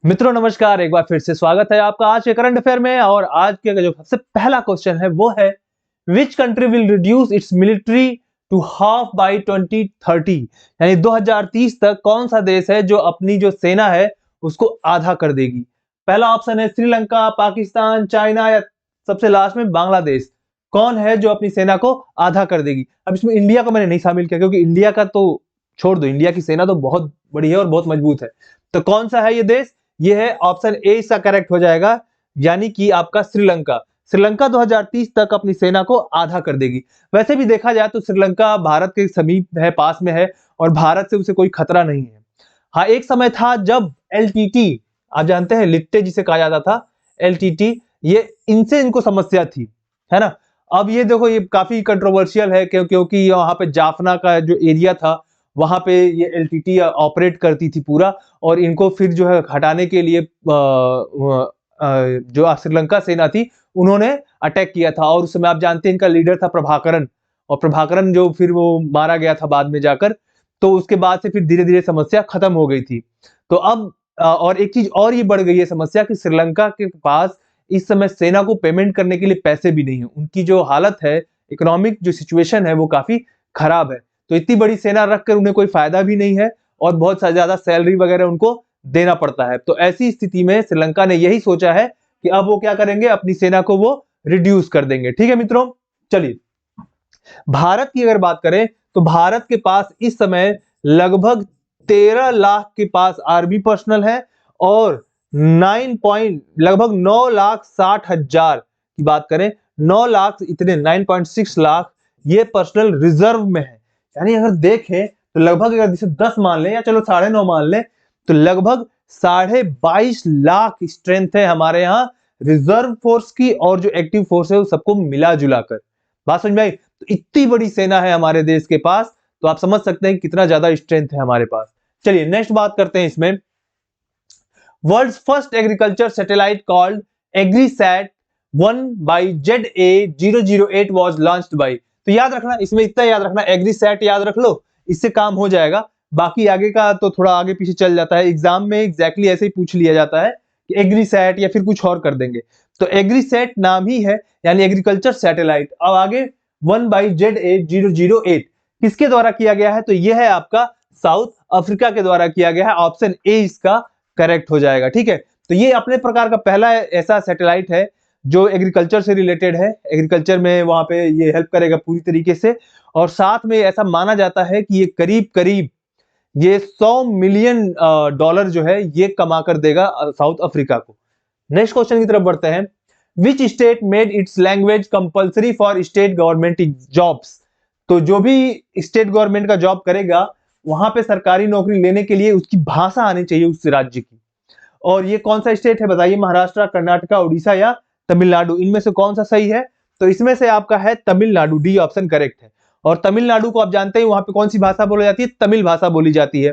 मित्रों नमस्कार, एक बार फिर से स्वागत है आपका आज के करंट अफेयर में। और आज के जो सबसे पहला क्वेश्चन है वो है which country will reduce its military to half by 2030, यानी 2030 तक कौन सा देश है जो अपनी जो सेना है उसको आधा कर देगी। पहला ऑप्शन है श्रीलंका, पाकिस्तान, चाइना या सबसे लास्ट में बांग्लादेश। कौन है जो अपनी सेना को आधा कर देगी। अब इसमें इंडिया को मैंने नहीं शामिल किया क्योंकि इंडिया का तो छोड़ दो, इंडिया की सेना तो बहुत बड़ी है और बहुत मजबूत है। तो कौन सा है ये देश, ये है ऑप्शन ए इसका करेक्ट हो जाएगा, यानी कि आपका श्रीलंका। श्रीलंका 2030 तक अपनी सेना को आधा कर देगी। वैसे भी देखा जाए तो श्रीलंका भारत के समीप है, पास में है और भारत से उसे कोई खतरा नहीं है। हाँ, एक समय था जब एलटीटी, आप जानते हैं लिट्टे जिसे कहा जाता था, एलटीटी, ये इनसे इनको समस्या थी, है ना। अब ये देखो ये काफी कंट्रोवर्शियल है क्योंकि वहां पे जाफना का जो एरिया था वहां पे ये एलटीटी ऑपरेट करती थी पूरा, और इनको फिर जो है हटाने के लिए जो श्रीलंका सेना थी उन्होंने अटैक किया था। और उस समय आप जानते हैं इनका लीडर था प्रभाकरन, और प्रभाकरन जो फिर वो मारा गया था बाद में जाकर। तो उसके बाद से फिर धीरे धीरे समस्या खत्म हो गई थी। तो अब और एक चीज और ये बढ़ गई है समस्या कि श्रीलंका के पास इस समय सेना को पेमेंट करने के लिए पैसे भी नहीं है। उनकी जो हालत है, इकोनॉमिक जो सिचुएशन है वो काफी खराब है। तो इतनी बड़ी सेना रखकर उन्हें कोई फायदा भी नहीं है और बहुत ज्यादा सैलरी वगैरह उनको देना पड़ता है। तो ऐसी स्थिति में श्रीलंका ने यही सोचा है कि अब वो क्या करेंगे, अपनी सेना को वो रिड्यूस कर देंगे। ठीक है मित्रों, चलिए भारत की अगर बात करें तो भारत के पास इस समय लगभग 13 लाख के पास आर्मी पर्सनल है और लगभग 9,60,000 की बात करें, 9 लाख इतने 9.6 लाख ये पर्सनल रिजर्व में है। यानी अगर देखें तो लगभग अगर जैसे 10 मान लें या चलो 9.5 मान लें तो लगभग 22.5 लाख स्ट्रेंथ है हमारे यहाँ रिजर्व फोर्स की, और जो एक्टिव फोर्स है वो सबको मिला जुला कर। बात समझ में आई। तो इतनी बड़ी सेना है हमारे देश के पास, तो आप समझ सकते हैं कितना ज्यादा स्ट्रेंथ है हमारे पास। चलिए नेक्स्ट बात करते हैं इसमें। World's first agriculture satellite called Agrisat 1 by ZA008 was launched by. तो याद रखना, इसमें इतना याद रखना, एग्रीसैट याद रख लो, इससे काम हो जाएगा। बाकी आगे का तो थोड़ा आगे पीछे चल जाता है, एग्जाम में एग्जैक्टली ऐसे ही पूछ लिया जाता है कि एग्रीसैट या फिर कुछ और कर देंगे। तो एग्रीसैट नाम ही है, यानी एग्रीकल्चर सैटेलाइट। अब आगे 1 बाय ZA008 किसके द्वारा किया गया है, तो यह है आपका साउथ अफ्रीका के द्वारा किया गया है। ऑप्शन ए इसका करेक्ट हो जाएगा। ठीक है, तो ये अपने प्रकार का पहला ऐसा सैटेलाइट है जो एग्रीकल्चर से रिलेटेड है। एग्रीकल्चर में वहां पे ये हेल्प करेगा पूरी तरीके से, और साथ में ऐसा माना जाता है कि ये करीब करीब ये 100 मिलियन डॉलर जो है ये कमा कर देगा साउथ अफ्रीका को। नेक्स्ट क्वेश्चन की तरफ बढ़ते हैं। Which state made it's language compulsory for state government jobs. तो जो भी स्टेट गवर्नमेंट का जॉब करेगा वहां पे सरकारी नौकरी लेने के लिए उसकी भाषा आनी चाहिए उस राज्य की। और ये कौन सा स्टेट है बताइए, महाराष्ट्र, कर्नाटका, उड़ीसा या तमिलनाडु, इनमें से कौन सा सही है। तो इसमें से आपका है तमिलनाडु, डी ऑप्शन करेक्ट है। और तमिलनाडु को आप जानते हैं वहां पे कौन सी भाषा बोली जाती है, तमिल भाषा बोली जाती है।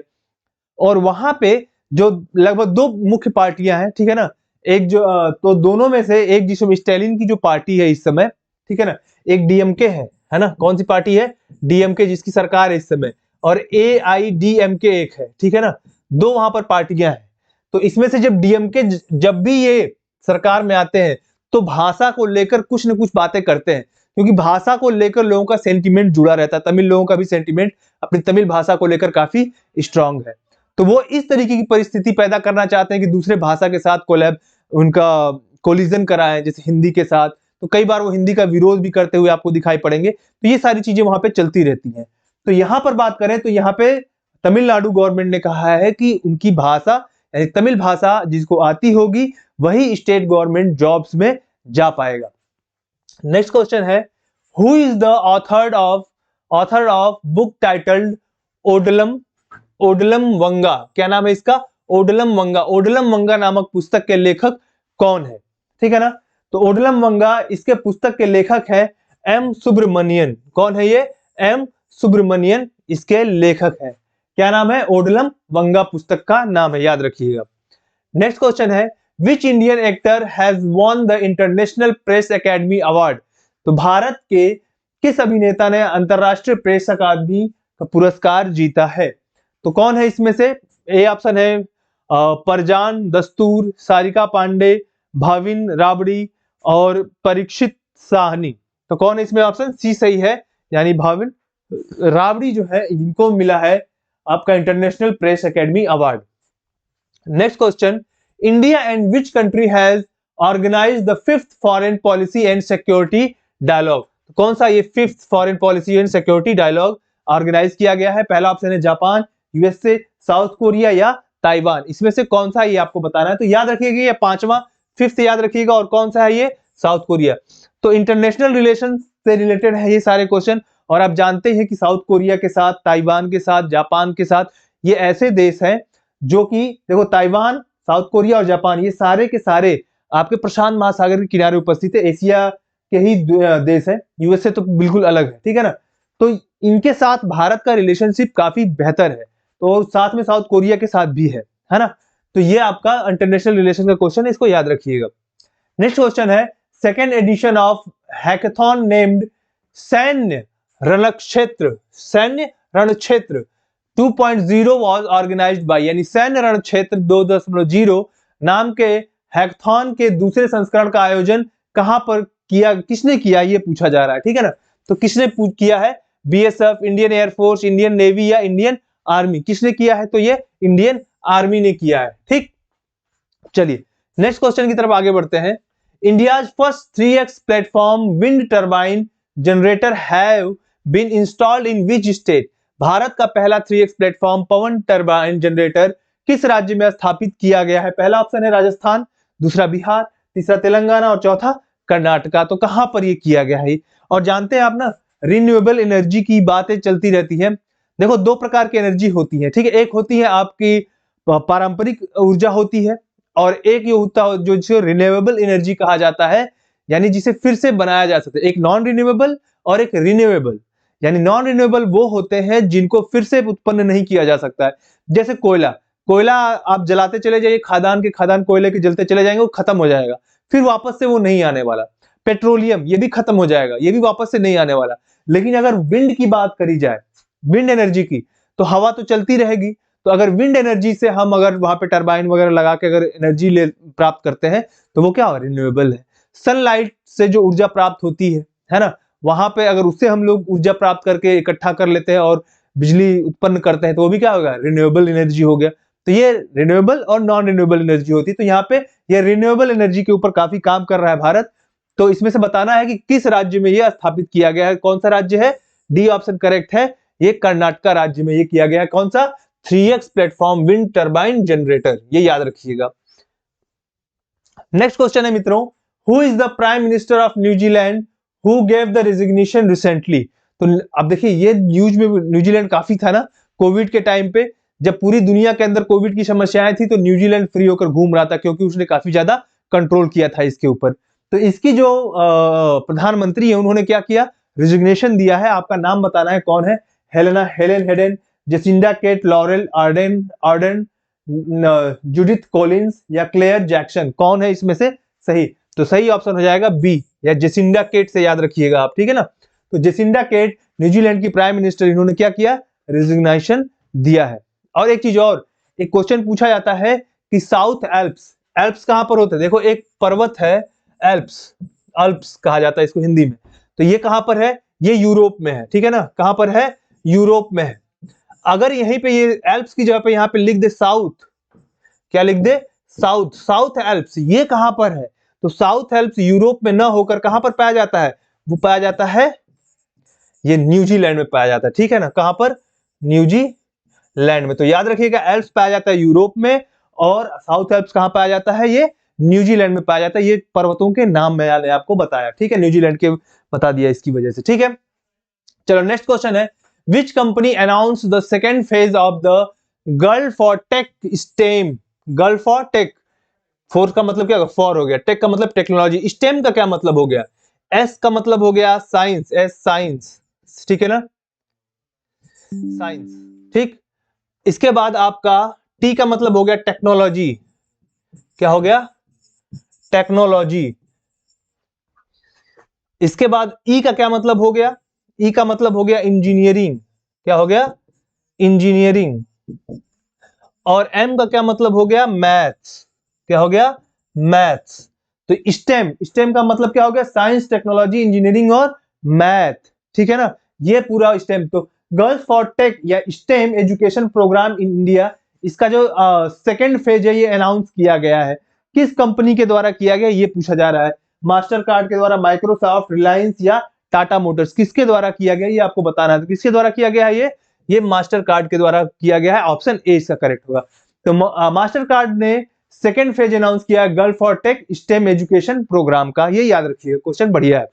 और वहां पे जो लगभग दो मुख्य पार्टियां हैं, ठीक है ना, एक जो तो दोनों में से एक जिसमें स्टैलिन की जो पार्टी है इस समय, ठीक है ना, एक डीएमके है ना, कौन सी पार्टी है, डीएमके जिसकी सरकार है इस समय, और AIDMK एक है, ठीक है ना, दो वहां पर पार्टियां हैं। तो इसमें से जब डीएमके जब भी ये सरकार में आते हैं तो भाषा को लेकर कुछ न कुछ बातें करते हैं, क्योंकि भाषा को लेकर लोगों का सेंटिमेंट जुड़ा रहता है। तमिल लोगों का भी सेंटिमेंट अपनी तमिल भाषा को लेकर काफी स्ट्रांग है। तो वो इस तरीके की परिस्थिति पैदा करना चाहते हैं कि दूसरे भाषा के साथ कोलैब, उनका कोलिजन कराएं, जैसे हिंदी के साथ। तो कई बार वो हिंदी का विरोध भी करते हुए आपको दिखाई पड़ेंगे। तो ये सारी चीजें वहां पे चलती रहती हैं। तो यहां पर बात करें तो यहाँ पे तमिलनाडु गवर्नमेंट ने कहा है कि उनकी भाषा यानी तमिल भाषा जिसको आती होगी वही स्टेट गवर्नमेंट जॉब्स में जा पाएगा। नेक्स्ट क्वेश्चन है, who is the author of book titled Odalam Odalam Vanga. क्या नाम है इसका, ओडलम वंगा। ओडलम वंगा नामक पुस्तक के लेखक कौन है, ठीक है ना। तो ओडलम वंगा इसके पुस्तक के लेखक है M सुब्रमण्यन। कौन है ये, M सुब्रमण्यन इसके लेखक है। क्या नाम है, ओडलम वंगा पुस्तक का नाम है, याद रखिएगा। नेक्स्ट क्वेश्चन है, which Indian actor has won the international press academy award. तो भारत के किस अभिनेता ने अंतरराष्ट्रीय प्रेस अकादमी का पुरस्कार जीता है। तो कौन है इसमें से, ए ऑप्शन है परजान दस्तूर, सारिका पांडे, भाविन राबड़ी और परीक्षित साहनी। तो कौन है इसमें? ऑप्शन सी सही है, यानी भाविन राबड़ी जो है इनको मिला है आपका international press academy award. Next question, India and which country has organised the 5th foreign policy and security dialogue? कौन सा ये 5th foreign policy and security dialogue organise किया गया है? पहला ऑप्शन है जापान, यूएसए, साउथ कोरिया या Taiwan. इसमें से कौन सा ये आपको बताना है। तो याद रखिएगा ये पांचवा, 5th याद रखिएगा, और कौन सा है ये? South Korea. तो इंटरनेशनल रिलेशन से रिलेटेड है ये सारे क्वेश्चन, और आप जानते हैं कि साउथ कोरिया के साथ, ताइवान के साथ, जापान के साथ, ये ऐसे देश हैं जो कि देखो ताइवान, साउथ कोरिया और जापान ये सारे के सारे आपके प्रशांत महासागर के किनारे उपस्थित है, एशिया के ही देश है। यूएसए तो बिल्कुल अलग है, ठीक है ना। तो इनके साथ भारत का रिलेशनशिप काफी बेहतर है, तो साथ में साउथ कोरिया के साथ भी है ना। तो ये आपका इंटरनेशनल रिलेशन का क्वेश्चन है, इसको याद रखिएगा। नेक्स्ट क्वेश्चन है, second edition of hackathon named सैन्य रणक्षेत्र 2.0 वाज ऑर्गेनाइज्ड बाय, यानी सैन्य रणक्षेत्र 2.0 नाम के हैकाथॉन के दूसरे संस्करण का आयोजन कहां पर किया, किसने किया, ये पूछा जा रहा है, ठीक है ना। तो किसने किया है? BSF, Indian air force, Indian navy या इंडियन आर्मी? किसने किया है? तो ये इंडियन आर्मी ने किया है, ठीक। चलिए नेक्स्ट क्वेश्चन की तरफ आगे बढ़ते हैं। India's first 3x platform wind turbine generator have been installed in which state? Bharat का पहला 3x प्लेटफॉर्म पवन टर्बाइन जनरेटर किस राज्य में स्थापित किया गया है? पहला ऑप्शन है राजस्थान, दूसरा बिहार, तीसरा तेलंगाना और चौथा कर्नाटका। तो कहां पर ये किया गया है? और जानते हैं आप ना, रिन्यूएबल एनर्जी की बातें चलती रहती है। देखो दो प्रकार की एनर्जी होती है, ठीक है। एक होती है आपकी पारंपरिक ऊर्जा होती है, और एक ये होता है जो जिसे रिन्यूएबल एनर्जी कहा जाता है, यानी जिसे फिर से बनाया जा सकता है। एक नॉन रिन्यूएबल और एक रिन्यूएबल। यानी नॉन रिन्यूएबल वो होते हैं जिनको फिर से उत्पन्न नहीं किया जा सकता है। जैसे कोयला, कोयला आप जलाते चले जाइए, खादान के खादान कोयले के जलते चले जाएंगे, वो खत्म हो जाएगा, फिर वापस से वो नहीं आने वाला। पेट्रोलियम ये भी खत्म हो जाएगा, ये भी वापस से नहीं आने वाला। लेकिन अगर विंड की बात करी जाए, विंड एनर्जी की, तो हवा तो चलती रहेगी। तो अगर विंड एनर्जी से हम अगर वहां पे टरबाइन वगैरह लगा के अगर एनर्जी ले प्राप्त करते हैं, तो वो क्या हो? रिन्यूएबल है। सनलाइट से जो ऊर्जा प्राप्त होती है ना, वहां पे अगर उससे हम लोग ऊर्जा प्राप्त करके इकट्ठा कर लेते हैं और बिजली उत्पन्न करते हैं, तो वो भी क्या होगा? रिन्यूएबल एनर्जी हो गया। तो ये रिन्यूएबल और नॉन रिन्यूएबल एनर्जी होती है। तो यहाँ पे ये रिन्यूएबल एनर्जी के ऊपर काफी काम कर रहा है भारत। तो इसमें से बताना है कि किस राज्य में यह स्थापित किया गया है। कौन सा राज्य है? डी ऑप्शन करेक्ट है, ये कर्नाटका राज्य में ये किया गया है। कौन सा? 3x platform wind turbine generator, ये याद रखिएगा। नेक्स्ट क्वेश्चन है मित्रों, who is the prime minister of New Zealand who gave the resignation recently? तो अब देखिए ये न्यूज में न्यूजीलैंड काफी था ना कोविड के टाइम पे, जब पूरी दुनिया के अंदर कोविड की समस्याएं थी, तो न्यूजीलैंड फ्री होकर घूम रहा था, क्योंकि उसने काफी ज्यादा कंट्रोल किया था इसके ऊपर। तो इसकी जो प्रधानमंत्री है उन्होंने क्या किया? रेजिग्नेशन दिया है। आपका नाम बताना है कौन है? Helen Hayden, Jacinda Kate Laurell Ardern, Judith Collins या क्लेयर जैक्सन? कौन है इसमें से सही? तो सही ऑप्शन हो जाएगा बी, या जेसिंडा केट से याद रखिएगा आप, ठीक है ना। तो जेसिंडा केट न्यूजीलैंड की प्राइम मिनिस्टर, इन्होंने क्या किया? रेजिग्नेशन दिया है। और एक चीज और, एक क्वेश्चन पूछा जाता है कि साउथ एल्प्स, एल्प्स कहां पर होते हैं? देखो एक पर्वत है एल्प्स, अल्प्स कहा जाता है इसको हिंदी में। तो ये कहां पर है? ये यूरोप में है, ठीक है ना। कहां पर है? यूरोप में है। अगर यहीं पे ये एल्प्स की जगह पे यहां पे लिख दे साउथ, क्या लिख दे? साउथ, साउथ एल्प्स, ये कहां पर है? तो साउथ एल्प्स यूरोप में ना होकर कहां पर पाया जाता है? वो पाया जाता है ये न्यूजीलैंड में पाया जाता है, ठीक है ना। कहां पर? न्यूजीलैंड में। तो याद रखिएगा एल्प्स पाया जाता है यूरोप में, और साउथ एल्प्स कहां पाया जाता है? ये न्यूजीलैंड में पाया जाता है। ये पर्वतों के नाम मैंने आपको बताया, ठीक है, न्यूजीलैंड के बता दिया इसकी वजह से, ठीक है। चलो नेक्स्ट क्वेश्चन है, which company announce the second phase of the girl for tech STEM? Girl for tech, for का मतलब क्या होगा? फॉर हो गया, टेक का मतलब टेक्नोलॉजी, स्टेम का क्या मतलब हो गया? एस का मतलब हो गया साइंस, एस साइंस, ठीक है ना, साइंस, ठीक। इसके बाद आपका टी का मतलब हो गया टेक्नोलॉजी, क्या हो गया? टेक्नोलॉजी। इसके बाद ई का क्या मतलब हो गया? ई का मतलब हो गया इंजीनियरिंग, क्या हो गया? इंजीनियरिंग। और एम का क्या मतलब हो गया, मैथ्स। क्या हो गया, मैथ्स। तो स्टेम, स्टेम का मतलब क्या हो गया, साइंस, टेक्नोलॉजी, इंजीनियरिंग और मैथ, ठीक है ना, ये पूरा स्टेम। तो गर्ल्स फॉर टेक या STEM education programme in India, इसका जो सेकेंड फेज है ये अनाउंस किया गया है। किस कंपनी के द्वारा किया गया ये पूछा जा रहा है। मास्टर कार्ड के द्वारा, माइक्रोसॉफ्ट, रिलायंस या टाटा मोटर्स, किसके द्वारा किया गया ये आपको बताना है। तो किसके द्वारा किया गया है ये मास्टर कार्ड के द्वारा किया गया है, ऑप्शन ए इसका करेक्ट होगा। तो मास्टर कार्ड ने सेकेंड फेज अनाउंस किया girl for tech STEM education programme का, ये याद रखिए, क्वेश्चन बढ़िया है।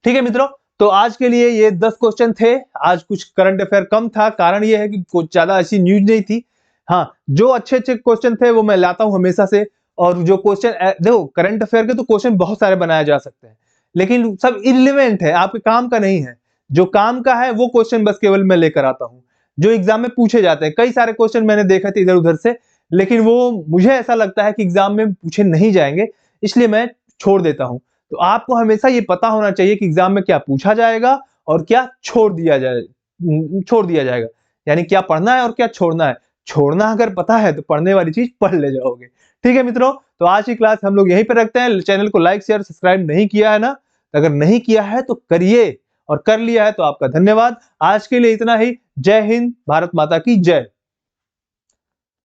ठीक है मित्रों, तो आज के लिए ये 10 क्वेश्चन थे। आज कुछ करंट अफेयर कम था, कारण ये है कि कुछ ज्यादा ऐसी न्यूज नहीं थी। हाँ, जो अच्छे अच्छे क्वेश्चन थे वो मैं लाता हूं हमेशा से। और जो क्वेश्चन देखो, करंट अफेयर के तो क्वेश्चन बहुत सारे बनाए जा सकते हैं, लेकिन सब इररिलेवेंट है, आपके काम का नहीं है। जो काम का है वो क्वेश्चन बस केवल मैं लेकर आता हूं, जो एग्जाम में पूछे जाते हैं। कई सारे क्वेश्चन मैंने देखे थे इधर उधर से, लेकिन वो मुझे ऐसा लगता है कि एग्जाम में पूछे नहीं जाएंगे, इसलिए मैं छोड़ देता हूं। तो आपको हमेशा ये पता होना चाहिए कि एग्जाम में क्या पूछा जाएगा और क्या छोड़ दिया जाएगा, यानी क्या पढ़ना है और क्या छोड़ना है। छोड़ना अगर पता है तो पढ़ने वाली चीज पढ़ ले जाओगे। ठीक है मित्रों, तो आज की क्लास हम लोग यहीं पे रखते हैं। चैनल को लाइक शेयर सब्सक्राइब नहीं किया है ना, अगर नहीं किया है तो करिए, और कर लिया है तो आपका धन्यवाद। आज के लिए इतना ही। जय हिंद, भारत माता की जय।